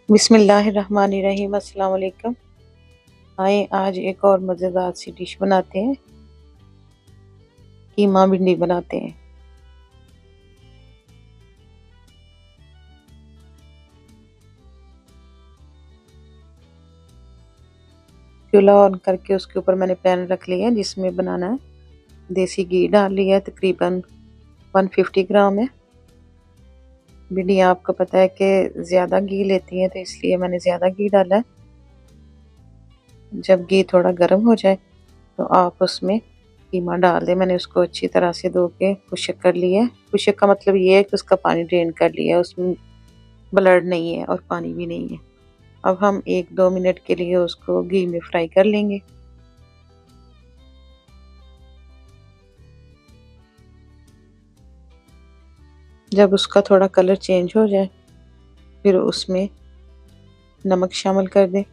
बिस्मिल्लाहिर्रहमानिर्रहीम। अस्सलाम वालेकुम। आए आज एक और मज़ेदार सी डिश बनाते हैं। कीमा भिंडी बनाते हैं। चूल्हा ऑन करके उसके ऊपर मैंने पैन रख लिया जिसमें बनाना है। देसी घी डाल लिया है, तकरीबन 150 ग्राम है। भिंडियाँ आपको पता है कि ज़्यादा घी लेती हैं, तो इसलिए मैंने ज़्यादा घी डाला है। जब घी थोड़ा गर्म हो जाए तो आप उसमें कीमा डाल दें। मैंने उसको अच्छी तरह से धो के खुश्क कर लिया है। खुश्क का मतलब ये है कि उसका पानी ड्रेन कर लिया है, उसमें ब्लड नहीं है और पानी भी नहीं है। अब हम 1-2 मिनट के लिए उसको घी में फ्राई कर लेंगे। जब उसका थोड़ा कलर चेंज हो जाए फिर उसमें नमक शामिल कर दें।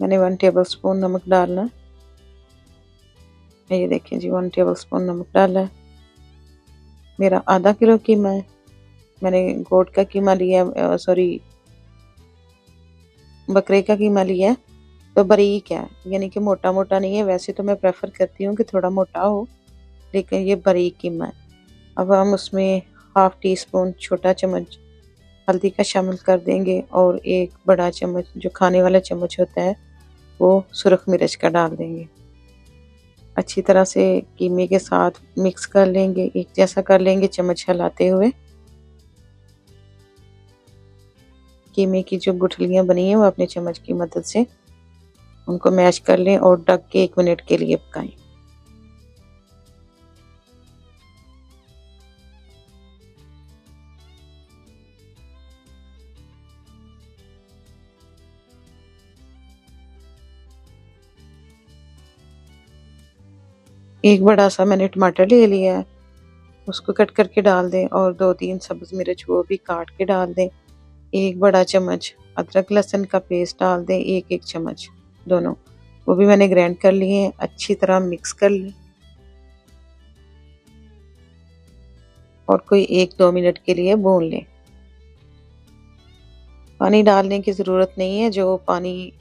मैंने 1 टेबलस्पून नमक डालना है। ये देखें जी, 1 टेबलस्पून नमक डाला है। मेरा आधा किलो कीमा है। मैंने गोट का कीमा लिया, सॉरी बकरे का कीमा लिया है, तो बारीक है, यानी कि मोटा मोटा नहीं है। वैसे तो मैं प्रेफर करती हूँ कि थोड़ा मोटा हो, लेकिन ये बारीक कीमा है। अब हम उसमें हाफ टी स्पून छोटा चम्मच हल्दी का शामिल कर देंगे और एक बड़ा चम्मच जो खाने वाला चम्मच होता है वो सुरख मिर्च का डाल देंगे। अच्छी तरह से कीमे के साथ मिक्स कर लेंगे, एक जैसा कर लेंगे चम्मच हिलाते हुए। कीमे की जो गुठलियां बनी हैं वो अपने चम्मच की मदद से उनको मैश कर लें और ढक के 1 मिनट के लिए पकाएं। एक बड़ा सा मैंने टमाटर ले लिया है, उसको कट करके डाल दें और 2-3 सब्ज मिर्च वो भी काट के डाल दें। एक बड़ा चम्मच अदरक लहसुन का पेस्ट डाल दें, एक चम्मच दोनों, वो भी मैंने ग्राइंड कर लिए हैं। अच्छी तरह मिक्स कर लें और कोई 1-2 मिनट के लिए भून लें। पानी डालने की ज़रूरत नहीं है। जो पानी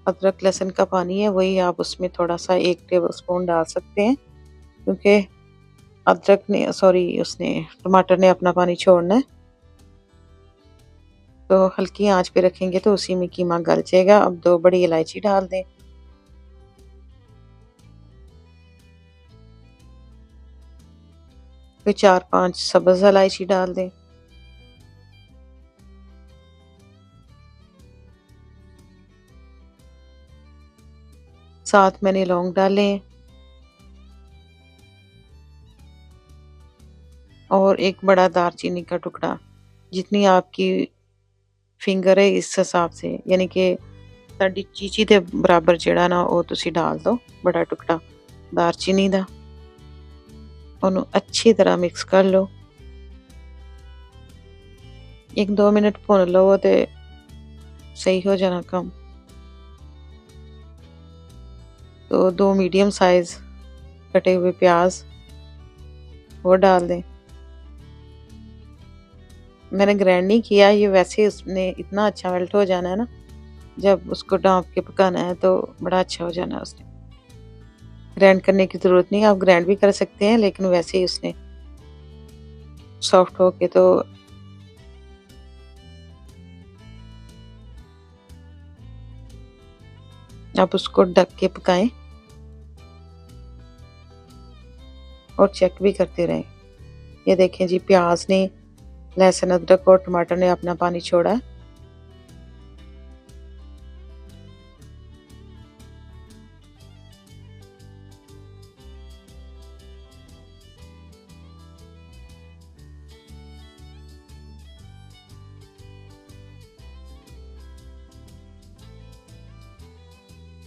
अदरक लहसुन का पानी है वही आप उसमें थोड़ा सा 1 टेबलस्पून डाल सकते हैं, क्योंकि अदरक ने सॉरी उसने टमाटर ने अपना पानी छोड़ना है। तो हल्की आंच पे रखेंगे तो उसी में कीमा गल जाएगा। अब 2 बड़ी इलायची डाल दें। फिर 4-5 सब्ज इलायची डाल दें। साथ मैंने लौंग डाले हैं और एक बड़ा दालचीनी का टुकड़ा। जितनी आपकी फिंगर है इस हिसाब से, यानी कि साडी चीची ਦੇ बराबर ਜਿਹੜਾ ना वो तुसी डाल दो बड़ा टुकड़ा दालचीनी ਦਾ। ਉਹਨੂੰ अच्छी तरह मिक्स कर लो। 1-2 मिनट भुन लो तो सही हो जाना काम। तो 2 मीडियम साइज कटे हुए प्याज वो डाल दें। मैंने ग्राइंड नहीं किया, ये वैसे उसने इतना अच्छा मेल्ट हो जाना है ना, जब उसको ढाँप के पकाना है तो बड़ा अच्छा हो जाना है उसने। ग्राइंड करने की ज़रूरत नहीं है, आप ग्राइंड भी कर सकते हैं, लेकिन वैसे ही उसने सॉफ्ट होके तो आप उसको ढक के पकाएं और चेक भी करते रहें। ये देखें जी, प्याज ने, लहसुन अदरक और टमाटर ने अपना पानी छोड़ा है।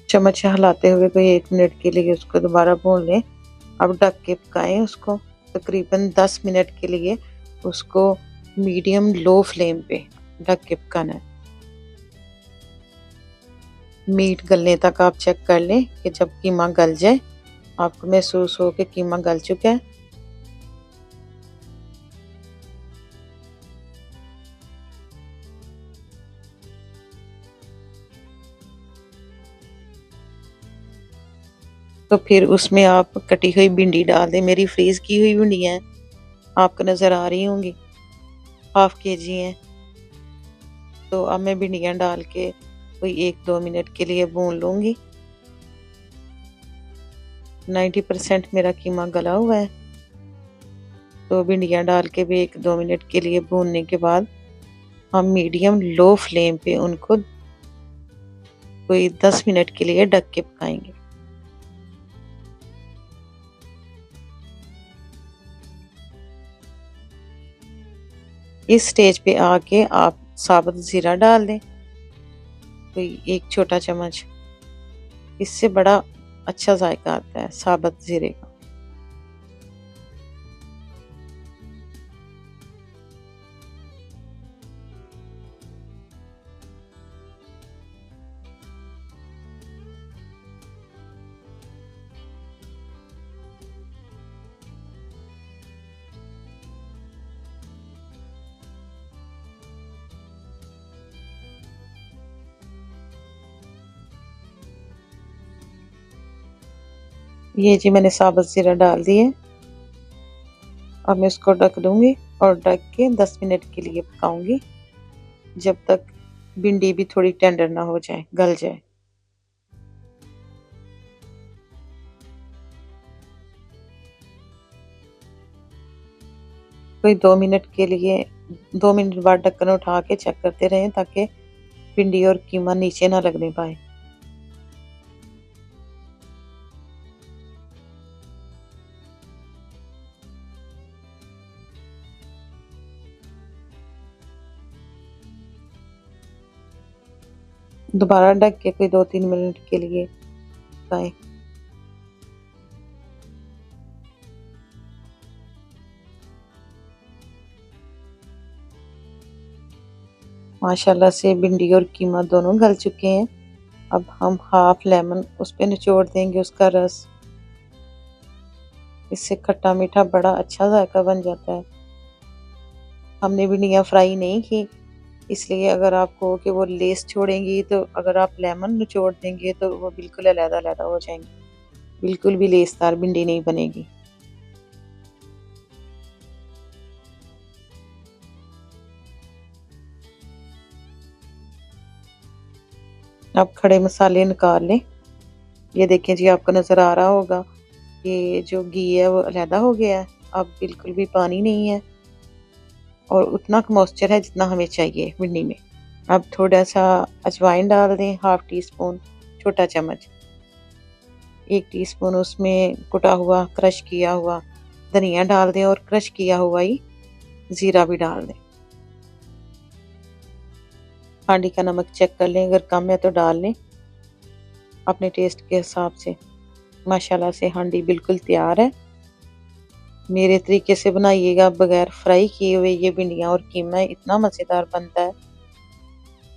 चम्मच हिलाते हुए कोई 1 मिनट के लिए उसको दोबारा भून लें। अब ढक के पकाएं उसको तकरीबन 10 मिनट के लिए। उसको मीडियम लो फ्लेम पे ढक के पकाना है। मीट गलने तक आप चेक कर लें कि जब कीमा गल जाए आपको महसूस हो कि कीमा गल चुका है। तो फिर उसमें आप कटी हुई भिंडी डाल दें। मेरी फ्रीज की हुई भिंडियाँ हैं, आपको नज़र आ रही होंगी, 1/2 kg हैं। तो अब मैं भिंडियाँ डाल के कोई 1-2 मिनट के लिए भून लूँगी। 90% मेरा कीमा गला हुआ है। तो भिंडियाँ डाल के भी 1-2 मिनट के लिए भूनने के बाद हम मीडियम लो फ्लेम पे उनको कोई 10 मिनट के लिए ढक के पकाएंगे। इस स्टेज पे आके आप साबुत ज़ीरा डाल दें, कोई 1 छोटा चम्मच। इससे बड़ा अच्छा जायका आता है साबुत ज़ीरे का। ये जी मैंने साबुत ज़ीरा डाल दिए। अब मैं इसको ढक दूंगी और ढक के 10 मिनट के लिए पकाऊंगी, जब तक भिंडी भी थोड़ी टेंडर ना हो जाए, गल जाए। कोई 2 मिनट के लिए 2 मिनट बाद ढक्कन उठा के चेक करते रहें ताकि भिंडी और कीमा नीचे ना लगने पाए। दोबारा ढक के कोई 2-3 मिनट के लिए पकाएं। माशाल्लाह से भिंडी और कीमा दोनों गल चुके हैं। अब हम हाफ लेमन उस पे निचोड़ देंगे, उसका रस। इससे खट्टा मीठा बड़ा अच्छा जायका बन जाता है। हमने भिंडियाँ फ्राई नहीं की, इसलिए अगर आपको कि वो लेस छोड़ेंगी तो अगर आप लेमन निचोड़ देंगे तो वो बिल्कुल अलग-अलग हो जाएंगी, बिल्कुल भी लेसदार भिंडी नहीं बनेगी। आप खड़े मसाले निकाल लें। ये देखें जी, आपको नज़र आ रहा होगा ये जो घी है वो अलहदा हो गया है। अब बिल्कुल भी पानी नहीं है और उतना मॉइस्चर है जितना हमें चाहिए भिंडी में। अब थोड़ा सा अजवाइन डाल दें, 1/2 टीस्पून, छोटा चम्मच। 1 टीस्पून उसमें कुटा हुआ क्रश किया हुआ धनिया डाल दें और क्रश किया हुआ ही ज़ीरा भी डाल दें। हांडी का नमक चेक कर लें, अगर कम है तो डाल लें अपने टेस्ट के हिसाब से। माशाल्लाह से हांडी बिल्कुल तैयार है। मेरे तरीके से बनाइएगा, बगैर फ्राई किए हुए ये भिंडियाँ और कीमा इतना मज़ेदार बनता है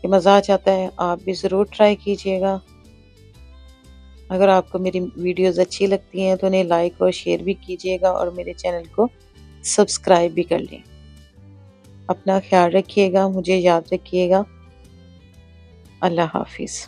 कि मज़ा आ जाता है। आप भी ज़रूर ट्राई कीजिएगा। अगर आपको मेरी वीडियोज़ अच्छी लगती हैं तो उन्हें लाइक और शेयर भी कीजिएगा और मेरे चैनल को सब्सक्राइब भी कर लें। अपना ख्याल रखिएगा, मुझे याद रखिएगा। अल्लाह हाफिज़।